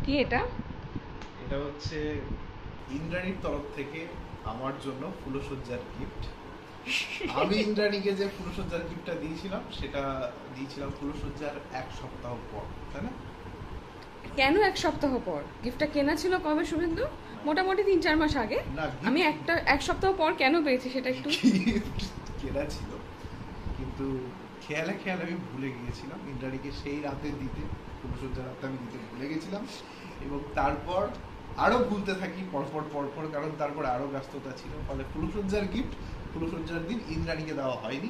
কি এটা? এটা হচ্ছে ইন্দ্রাণীর তরফ থেকে আমার জন্য ফুলসজ্জার গিফট। আমি ইন্দ্রাণীকে যে ফুলসজ্জার গিফটটা দিয়েছিলাম সেটা দিয়েছিলাম ফুলসজ্জার 1 সপ্তাহ পর, তাই না? কেন 1 সপ্তাহ পর? গিফটটা কেনা ছিল কবে শুভেন্দু? মোটামুটি 3-4 মাস আগে। না, আমি 1 সপ্তাহ পর কেন পেয়েছি সেটা একটু গিফট কেনা ছিল, কিন্তু খেয়ালে খেয়ালে আমি ভুলে গিয়েছিলাম ইন্দ্রাণীকে সেই রাতে দিতে। ফুলসজ্জার রাতে আমি দিতে ভুলে গেছিলাম এবং তারপর আরো ভুলতে থাকি পরপর পরপর, কারণ তারপর আরো ব্যস্ততা ছিল, ফলে ফুলসজ্জার গিফট ফুলসজ্জার দিন ইন্দ্রাণীকে দেওয়া হয়নি।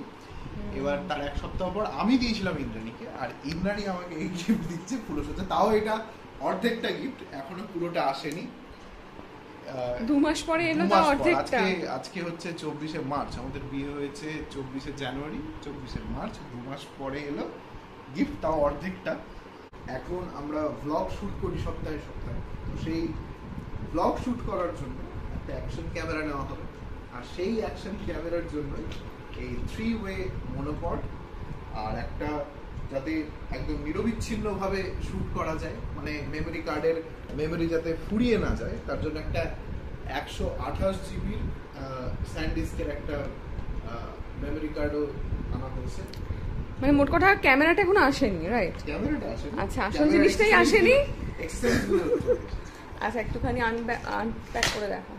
এবার তার 1 সপ্তাহ পর আমি দিয়েছিলাম ইন্দ্রাণীকে, আর ইন্দ্রাণী আমাকে এই গিফট দিচ্ছে ফুলসজ্জা। তাও এটা অর্ধেকটা গিফট, এখনো পুরোটা আসেনি। 2 মাস পরে এলো 2 তা মাস পর। অর্ধেকটা। আজকে হচ্ছে 24শে মার্চ, আমাদের বিয়ে হয়েছে 24শে জানুয়ারি, 24শে মার্চ, 2 মাস পরে এলো গিফট, তাও অর্ধেকটা। এখন আমরা ভ্লগ শুট করি সপ্তাহে সপ্তাহে, তো সেই ভ্লগ শুট করার জন্য একটা অ্যাকশন ক্যামেরা নেওয়া হবে, আর সেই অ্যাকশন ক্যামেরার জন্য এই 3-ওয়ে মনোপড, আর একটা যাতে একদম নিরবিচ্ছিন্নভাবে শুট করা যায়, মানে মেমোরি কার্ডের মেমোরি যাতে ফুরিয়ে না যায়, তার জন্য একটা 128 জিবির স্যান্ডিস্কের একটা মেমোরি কার্ডও আনা হয়েছে। মানে মোট কথা ক্যামেরাটা এখনো আসেনি, রাইট? ক্যামেরাটা আসেনি, আচ্ছা, আসল জিনিসটাই আসেনি। এক্সেসগুলো আচ্ছা, একটুখানি আনপ্যাক করে দেখো।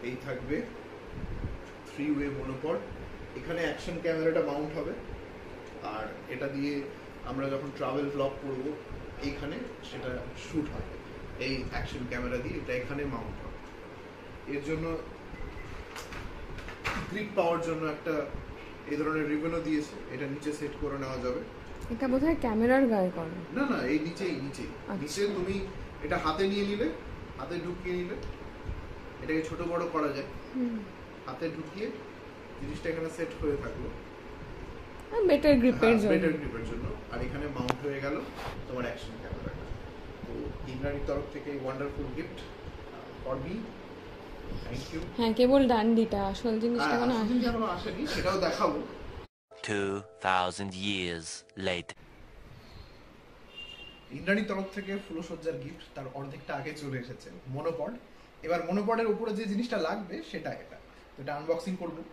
এই থাকবে 3-ওয়ে মনোপড। এখানে অ্যাকশন ক্যামেরাটা মাউন্ট হবে, আর এটা দিয়ে আমরা যখন ট্রাভেল ব্লগ করব এইখানে সেটা শুট হবে এই অ্যাকশন ক্যামেরা দিয়ে। এটা এখানে মাউন্ট হবে। এর জন্য গ্রিপ পাওয়ার জন্য একটা এই ধরনের রিবনও দিয়েছে, এটা নিচে সেট করে নেওয়া যাবে। এটা বোধহয় ক্যামেরার গায়ে করে। না না, এই নিচে নিচে তুমি এটা হাতে নিয়ে নিলে, হাতে ঢুকিয়ে নিলে, এটাকে ছোট বড় করা যায়, হাতে ঢুকিয়ে জিনিসটা এখানে সেট হয়ে থাকলো বেটার গ্রিপের জন্য। আর এখানে মাউন্ট হয়ে গেল তোমার অ্যাকশন ক্যামেরাটা। তো ইন্দ্রাণীর তরফ থেকে wonderful gift for me, thank you. হ্যাঁ, কেবল ডান্ডিটা, আসল জিনিসটা এখনো আসেনি, সেটাও দেখাবো। 2000 years later. ইন্দ্রাণীর তরফ থেকে ফুলসজ্জার গিফট তার অর্ধেকটা আগে চলে এসেছে, মনোপড। এবার মনোপডের উপরে যে জিনিসটা লাগবে সেটা এটা, তো এটা আনবক্সিং করবো।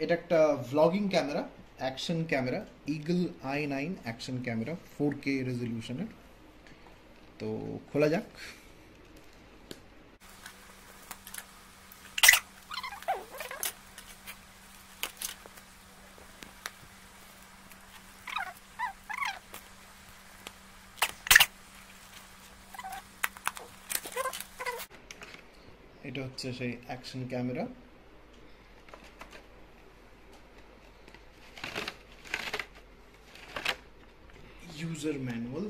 এটা একটা vlogging camera, action camera, eagle i9 action camera, 4K রেজলিউশনের। তো খোলা যাক। এটা হচ্ছে সেই action camera. User manual,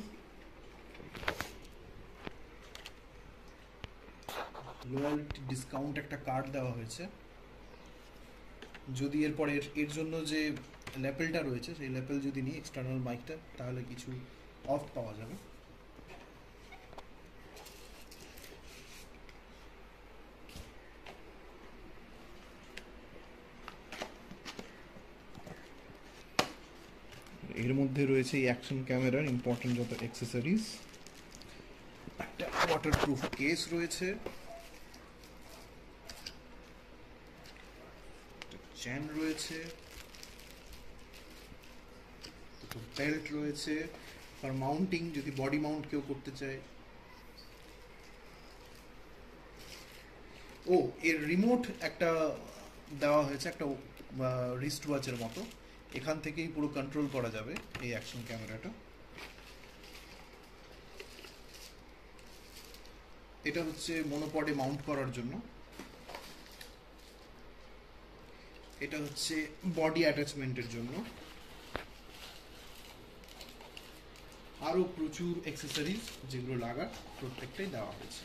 loyalty discount একটা কার্ড দেওয়া হয়েছে। যদি এরপর এর জন্য যে ল্যাপেলটা রয়েছে সেই ল্যাপেল যদি নিই, এক্সটার্নাল মাইকটা, তাহলে কিছু অফ পাওয়া যাবে। এর মধ্যে রয়েছে এই অ্যাকশন ক্যামেরার ইম্পর্টেন্ট যত অ্যাক্সেসরিজ। একটা ওয়াটারপ্রুফ কেস রয়েছে, চেন রয়েছে, বেল্ট রয়েছে ফর মাউন্টিং, যদি বডি মাউন্ট কেউ করতে চায়। ও, এর রিমোট একটা দেওয়া হয়েছে, একটা রিস্ট ওয়াচের মতো, এখান থেকেই পুরো কন্ট্রোল করা যাবে এই অ্যাকশন ক্যামেরাটা। এটা হচ্ছে মনোপডে মাউন্ট করার জন্য। এটা হচ্ছে বডি অ্যাটাচমেন্টের জন্য। আরো প্রচুর অ্যাক্সেসরিজ যেগুলো লাগার প্রত্যেকটাই দেওয়া হয়েছে।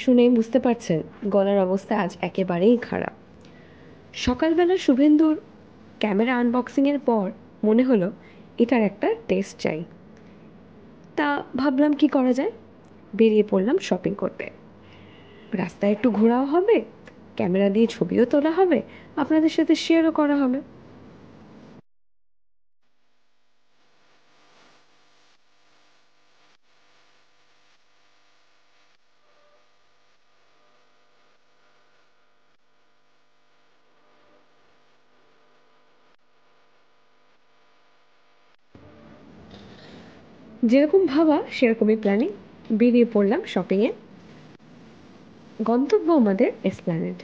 শুনেই বুঝতে পারছেন গলার অবস্থা আজ একেবারেই খারাপ। সকালবেলা শুভেন্দুর ক্যামেরা আনবক্সিংয়ের পর মনে হলো এটার একটা টেস্ট চাই। তা ভাবলাম কি করা যায়, বেরিয়ে পড়লাম শপিং করতে। রাস্তায় একটু ঘোরাও হবে, ক্যামেরা দিয়ে ছবিও তোলা হবে, আপনাদের সাথে শেয়ারও করা হবে। যেরকম ভাবা সেরকমই প্ল্যানিং, বেরিয়ে পড়লাম শপিংয়ে। গন্তব্য আমাদের এসপ্ল্যানেড।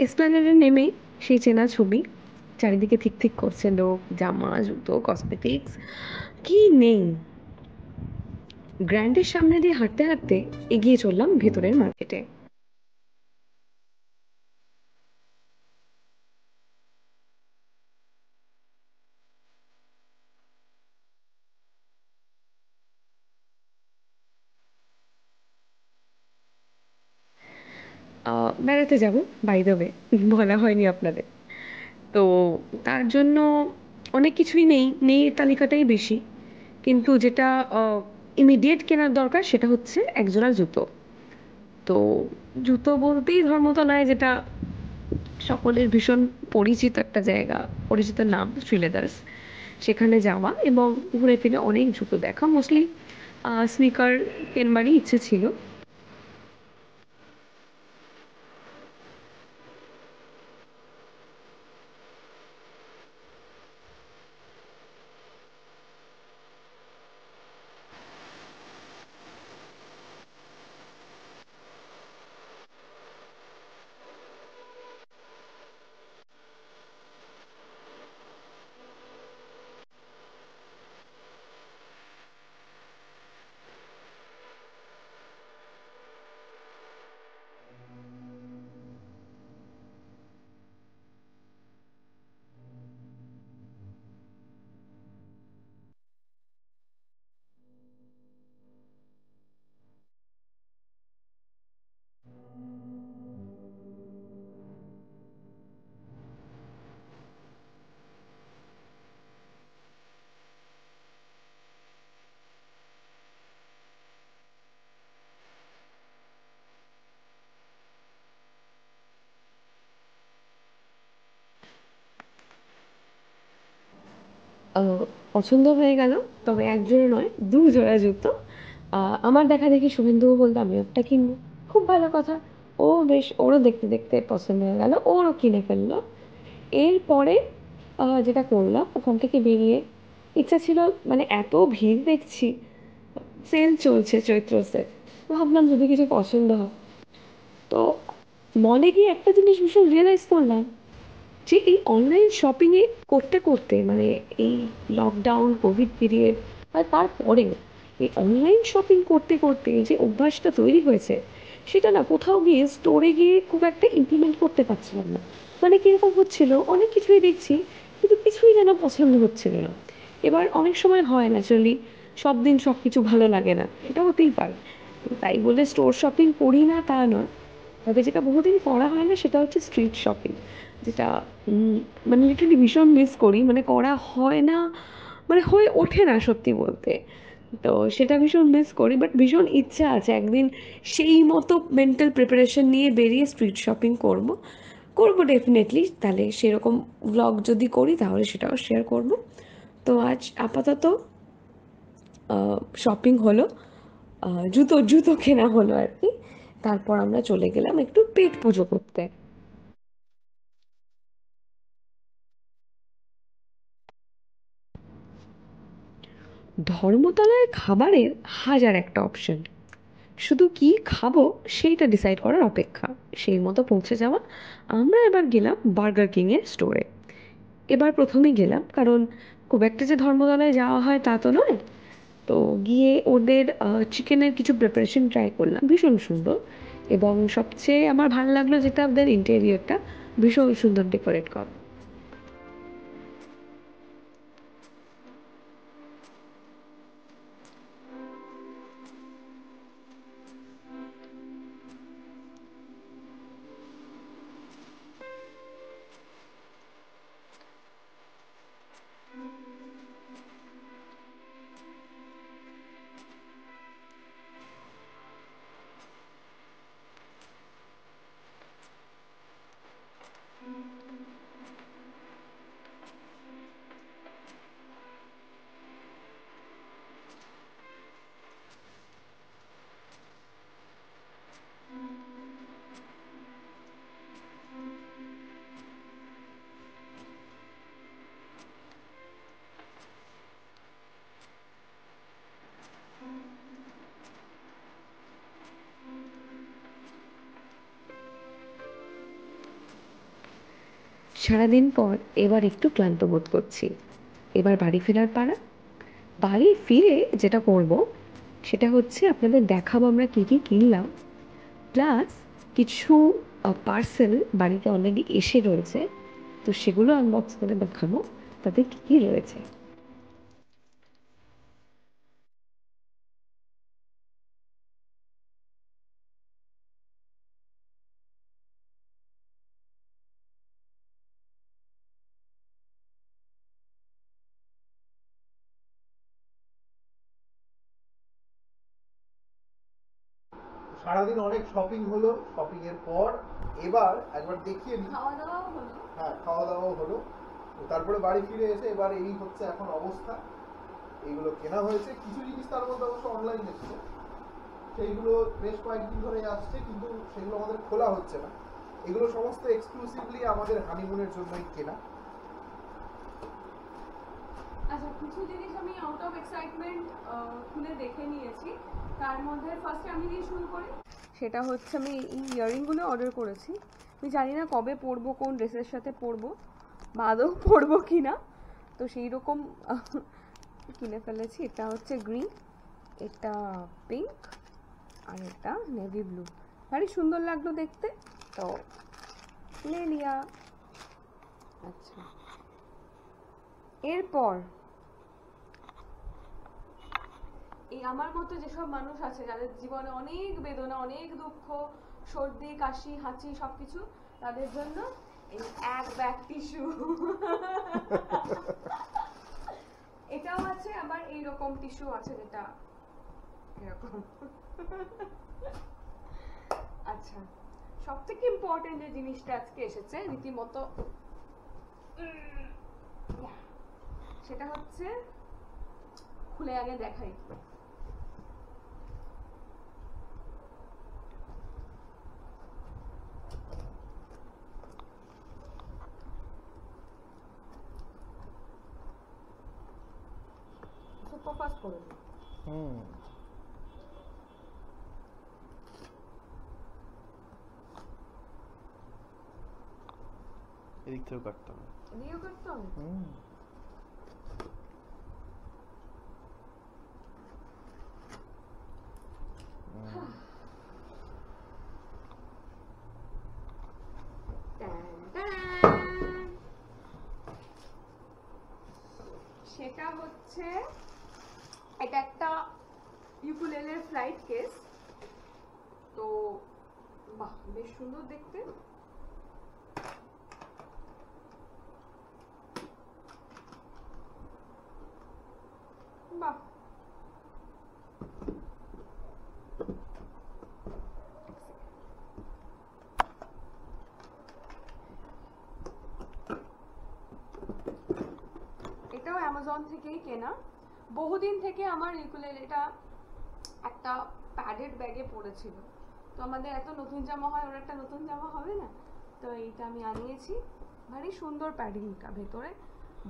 এসপ্ল্যানেডে নেমেই সেই চেনা ছবি, চারিদিকে ঠিক ঠিক করছে লোক, জামা, জুতো, কসমেটিক্স, কি নেই। গ্র্যান্ডের সামনে দিয়ে হাঁটতে হাঁটতে এগিয়ে চললাম ভেতরের মার্কেটে। বেড়াতে যাব, বাই দ্য ওয়ে, বলা হয়নি আপনাদের। তো তার জন্য অনেক কিছুই নেই, নেই তালিকাটাই বেশি। কিন্তু যেটা ইমিডিয়েট কেনার দরকার সেটা হচ্ছে একজোড়া জুতো। তো জুতো বলতেই ধর্মতলায়, যেটা সকলের ভীষণ পরিচিত একটা জায়গা, পরিচিত নাম শ্রীলেদার্স, সেখানে যাওয়া এবং ঘুরে ফিরে অনেক জুতো দেখা, মোস্টলি স্নিকার কেনবারই ইচ্ছে ছিল। পছন্দ হয়ে গেল, তবে এক জোড়া নয়, 2 জোড়া জুতো। আমার দেখা দেখি শুভেন্দুও বলল আমি একটা কিনবো। খুব ভালো কথা। ও বেশ, ওরও দেখতে দেখতে পছন্দ হয়ে গেল, ওরও কিনে ফেললো। এরপরে যেটা করলাম, ওখান থেকে বেরিয়ে ইচ্ছা ছিল, মানে এত ভিড় দেখছি, সেল চলছে, চৈত্র সেল, ভাবলাম যদি কিছু পছন্দ হয়। তো মলে গিয়ে একটা জিনিস ভীষণ রিয়েলাইজ করলাম, যে এই অনলাইন শপিংয়ে করতে করতে, মানে এই লকডাউন, কোভিড পিরিয়ড আর তারপরে এই অনলাইন শপিং করতে করতে যে অভ্যাসটা তৈরি হয়েছে, সেটা না কোথাও গিয়ে স্টোরে গিয়ে খুব একটা ইমপ্লিমেন্ট করতে পারছিলাম না। মানে কীরকম হচ্ছিল, অনেক কিছুই দেখছি কিন্তু কিছুই যেন পছন্দ হচ্ছিল না। এবার অনেক সময় হয় ন্যাচারালি, সব দিন সব কিছু ভালো লাগে না, এটা হতেই পারে। তো তাই বলে স্টোর শপিং করি না তা নয়, তবে যেটা বহুদিন করা হয় না সেটা হচ্ছে স্ট্রিট শপিং, যেটা উম, মানে লিটারালি ভীষণ মিস করি, মানে করা হয় না, মানে হয়ে ওঠে না সত্যি বলতে। তো সেটা ভীষণ মিস করি, বাট ভীষণ ইচ্ছা আছে একদিন সেই মতো মেন্টাল প্রিপারেশন নিয়ে বেরিয়ে স্ট্রিট শপিং করব। করবো ডেফিনেটলি, তাহলে সেরকম ব্লগ যদি করি তাহলে সেটাও শেয়ার করব। তো আজ আপাতত শপিং হলো, জুতো জুতো কেনা হলো আর কি। তারপর আমরা চলে গেলাম একটু পেট পুজো করতে। ধর্মতলায় খাবারের হাজার একটা অপশন, শুধু কি খাবো সেইটা ডিসাইড করার অপেক্ষা, সেই মতো পৌঁছে যাওয়া। আমরা এবার গেলাম বার্গার কিংয়ের স্টোরে। এবার প্রথমে গেলাম, কারণ খুব একটা যে ধর্মতলায় যাওয়া হয় তা তো নয়। তো গিয়ে ওদের চিকেনের কিছু প্রিপারেশন ট্রাই করলাম, ভীষণ সুন্দর। এবং সবচেয়ে আমার ভালো লাগলো যেটা, ওদের ইন্টেরিয়রটা ভীষণ সুন্দর ডেকোরেট করা। সারাদিন পর এবার একটু ক্লান্ত বোধ করছি, এবার বাড়ি ফেরার পালা। বাড়ি ফিরে যেটা করব সেটা হচ্ছে আপনাদের দেখাবো আমরা কী কী কিনলাম, প্লাস কিছু পার্সেল বাড়িতে অলরেডি এসে রয়েছে, তো সেগুলো আনবক্স করে দেখাবো তাতে কী কী রয়েছে। সারাদিন অনেক শপিং হলো, শপিং এর পর এবার একবার দেখিয়ে নিই। খাওয়া দাওয়াও হলো। হ্যাঁ, খাওয়া দাওয়াও হলো। তো তারপরে বাড়ি ফিরে এসে এবার এই হচ্ছে এখন অবস্থা। এইগুলো কেনা হয়েছে, কিছু জিনিস তার মধ্যে অবশ্য অনলাইন এসছে, সেইগুলো বেশ কয়েকদিন ধরে আসছে, কিন্তু সেগুলো আমাদের খোলা হচ্ছে না। এগুলো সমস্ত এক্সক্লুসিভলি আমাদের হানিমুনের জন্যই কেনা। আচ্ছা, কিছু জিনিস আমি আউট অফ এক্সাইটমেন্ট খুলে দেখে নিয়েছি। তার মধ্যে ফার্স্টে আমি দিয়ে শুরু করি, সেটা হচ্ছে আমি এই ইয়াররিংগুলো অর্ডার করেছি। আমি জানি না কবে পরবো, কোন ড্রেসের সাথে পরবো বা আদৌ পরবো কি না, তো সেই রকম কিনে ফেলেছি। এটা হচ্ছে গ্রিন, এটা পিঙ্ক, আর এটা নেভি ব্লু। ভারী সুন্দর লাগলো দেখতে, তো লে লিয়া। আচ্ছা, এরপর এই আমার মতো যেসব মানুষ আছে যাদের জীবনে অনেক বেদনা, অনেক দুঃখ, সর্দি, কাশি, হাঁচি সবকিছু, তাদের জন্য এই এক ব্যাগ টিস্যু। এটাও আছে, আবার এইরকম টিস্যু আছে যেটা এরকম। আচ্ছা, সব থেকে ইম্পর্টেন্ট যে জিনিসটা আজকে এসেছে রীতিমতো সেটা হচ্ছে খুলে আগে দেখাই। সুপার ফাস্ট করে দিই। এদিক থেকেও কাটতে হবে। এদিকেও কাটতে হবে? সেটা হচ্ছে এটা একটা ইউকুলেলের ফ্লাইট কেস। তো বাহ, বেশ সুন্দর দেখতে। বাহ, এটাও অ্যামাজন থেকেই কেনা। বহুদিন থেকে আমার ইউকুলেলেটা একটা প্যাডেড ব্যাগে পড়েছিল। তো আমাদের এত নতুন জামা হয়, ওর একটা নতুন জামা হবে না, তো এইটা আমি আনিয়েছি। ভারী সুন্দর প্যাডিংটা ভেতরে,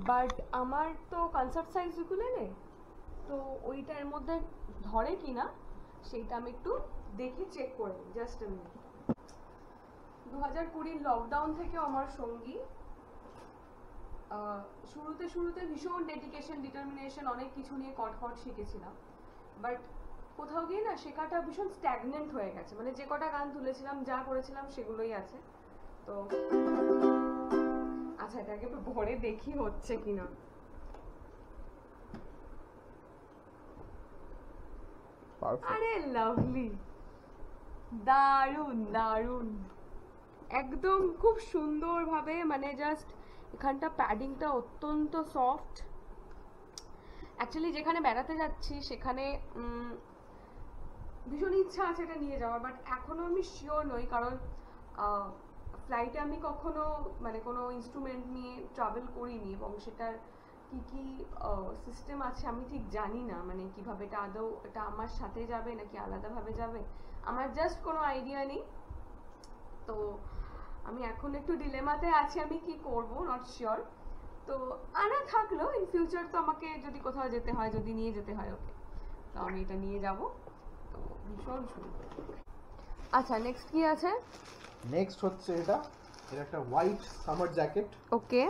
বাট আমার তো কনসার্ট সাইজ ইউকুলেলে, তো ওইটার মধ্যে ধরে কিনা সেইটা আমি একটু দেখে চেক করে নিই। Just a minute. 2020 লকডাউন থেকে আমার সঙ্গী। শুরুতে ভীষণ ডেডিকেশন, ডিটারমিনেশন, অনেক কিছু নিয়ে কটকট শিখেছিলাম, বাট কোথাও গিয়ে না শেখাটা ভীষণ স্ট্যাগনেন্ট হয়ে গেছে। মানে যে কটা গান তুলেছিলাম, যা করেছিলাম সেগুলোই আছে। তো আচ্ছা, এটাকে একটু ভরে দেখি হচ্ছে কিনা। আরে লাভলি, দারুন দারুন, একদম খুব সুন্দর ভাবে, মানে জাস্ট এখানটা প্যাডিংটা অত্যন্ত সফট। অ্যাকচুয়ালি যেখানে বেড়াতে যাচ্ছি সেখানে ভীষণ ইচ্ছা আছে এটা নিয়ে যাওয়ার, বাট এখনো আমি শিওর নই, কারণ ফ্লাইটে আমি কখনো মানে কোনো ইনস্ট্রুমেন্ট নিয়ে ট্রাভেল করিনি, এবং সেটার কি কি সিস্টেম আছে আমি ঠিক জানি না। মানে কিভাবে এটা আদৌ এটা আমার সাথে যাবে নাকি আলাদাভাবে যাবে, আমার জাস্ট কোনো আইডিয়া নেই। তো আমি এখন একটু ডিলেমাতে আছি, আমি কি করব, নট শিওর। তো আনা থাকলো, ইন ফিউচার তো আমাকে যদি কোথাও যেতে হয়, যদি নিয়ে যেতে হয় ওকে, তো আমি এটা নিয়ে যাব। তো ভীষণ সুন্দর। আচ্ছা, নেক্সট কি আছে? নেক্সট হচ্ছে এটা একটা হোয়াইট সামার জ্যাকেট। ওকে,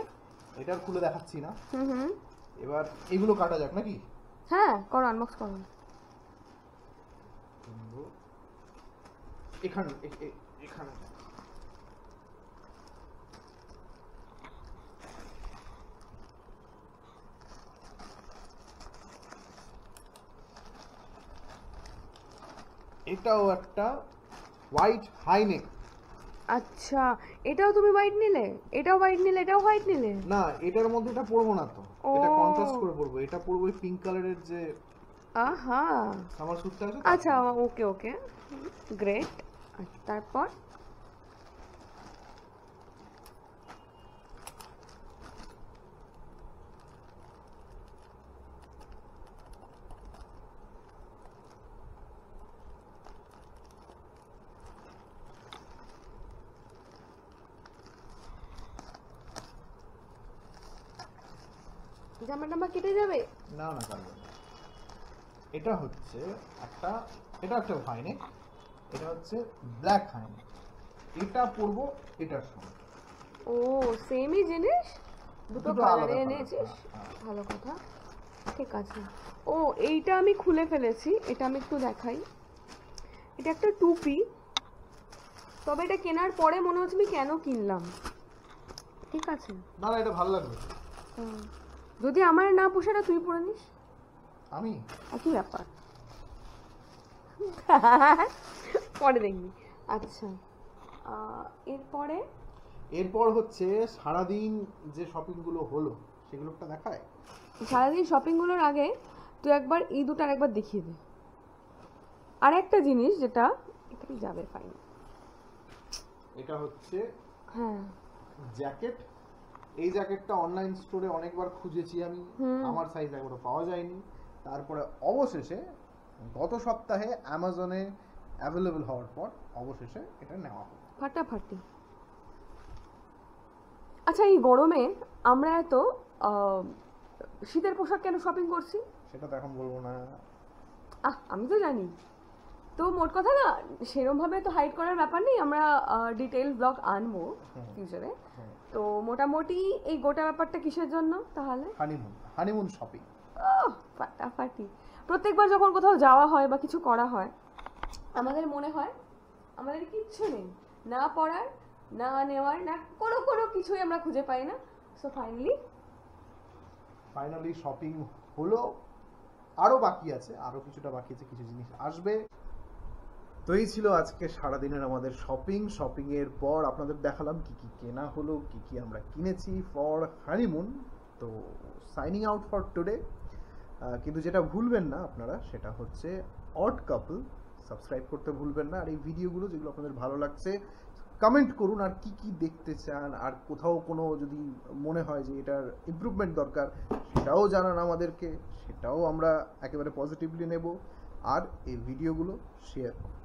এটার খুলে দেখাচ্ছি না। হুম, এবার এগুলো কাটা যাক নাকি? হ্যাঁ করো, আনবক্স করো। এখানে এখানে এটাও একটা হোয়াইট হাই নেক। আচ্ছা, এটাও তুমি হোয়াইট নিলে? এটাও হোয়াইট নিলে, এটাও হোয়াইট নিলে? না, এটার মধ্যে এটা পরবো না, তো এটা ও। কন্ট্রাস্ট করে পরবো। এটা পরবো ওই পিঙ্ক কালারের যে আহা, সামার স্যুটটা আছে। আচ্ছা ওকে ওকে, গ্রেট। তারপর জামা টামা কেটে যাবে? না না, কাটবে না। এটা হচ্ছে এটা একটা হাইনেক, এটা হচ্ছে ব্ল্যাক হাইনেক। এটা পরবো এটার সঙ্গে। ও, সেমই জিনিস, দুটো দুটো কালারে আলাদা এনেছিস, হ্যাঁ। ভালো কথা, ঠিক আছে। ও, এইটা আমি খুলে ফেলেছি, এটা আমি একটু দেখাই। এটা একটা টুপি, তবে এটা কেনার পরে মনে হচ্ছে আমি কেন কিনলাম। ঠিক আছে, না না, এটা ভালো লাগবে। যদি আমার না পোষাটা তুই পরে নিস, আমি একই ব্যাপার, পরে দেখবি। আচ্ছা, এরপর হচ্ছে সারাদিন যে শপিং গুলো হলো সেগুলোটা দেখায়। সারাদিন শপিং গুলোর আগে তুই একবার এই দুটো আরেকবার দেখিয়ে দে। আর একটা জিনিস যেটা এখানে যাবে, ফাইন। এটা হচ্ছে হ্যাঁ, জ্যাকেট এই জ্যাকেটটা অনলাইন স্টোরে অনেকবার খুঁজেছি আমি, আমার সাইজ একবারও পাওয়া যায়নি। তারপরে অবশেষে গত সপ্তাহে অ্যামাজনে অ্যাভেলেবল হওয়ার পর অবশেষে এটা নেওয়া হলো। ফাটাফাটি। আচ্ছা, এই গরমে আমরা এত শীতের পোশাক কেন শপিং করছি? সেটা তো এখন বলবো না। আমি তো জানি। তো মোট কথা না, সেরমভাবে তো হাইড করার ব্যাপার নেই, আমরা ডিটেইল ব্লগ আনবো ফিউচারে। তো মোটামুটি এই গোটা ব্যাপারটা কিসের জন্য তাহলে? Honeymoon shopping. ফাটাফাটি। প্রত্যেকবার যখন কোথাও যাওয়া হয় বা কিছু করা হয়, আমাদের মনে হয় আমাদের কিচ্ছু নেই, না পড়ার না নেওয়ার, না কোনো কিছুই আমরা খুঁজে পাই না। সো ফাইনালি শপিং হলো, আরো বাকি আছে, আরো কিছুটা বাকি আছে, কিছু জিনিস আসবে। তো এই ছিল আজকে সারাদিনের আমাদের শপিং এর পর আপনাদের দেখালাম কি কি কেনা হলো, কি কি আমরা কিনেছি ফর হানিমুন। তো সাইনিং আউট ফর টুডে। কিন্তু যেটা ভুলবেন না আপনারা, সেটা হচ্ছে অড কাপল সাবস্ক্রাইব করতে ভুলবেন না। আর এই ভিডিওগুলো যেগুলো আপনাদের ভালো লাগছে কমেন্ট করুন, আর কি কি দেখতে চান, আর কোথাও কোনো যদি মনে হয় যে এটার ইমপ্রুভমেন্ট দরকার সেটাও জানান আমাদেরকে, সেটাও আমরা একেবারে পজিটিভলি নেব। আর এই ভিডিওগুলো শেয়ার করুন।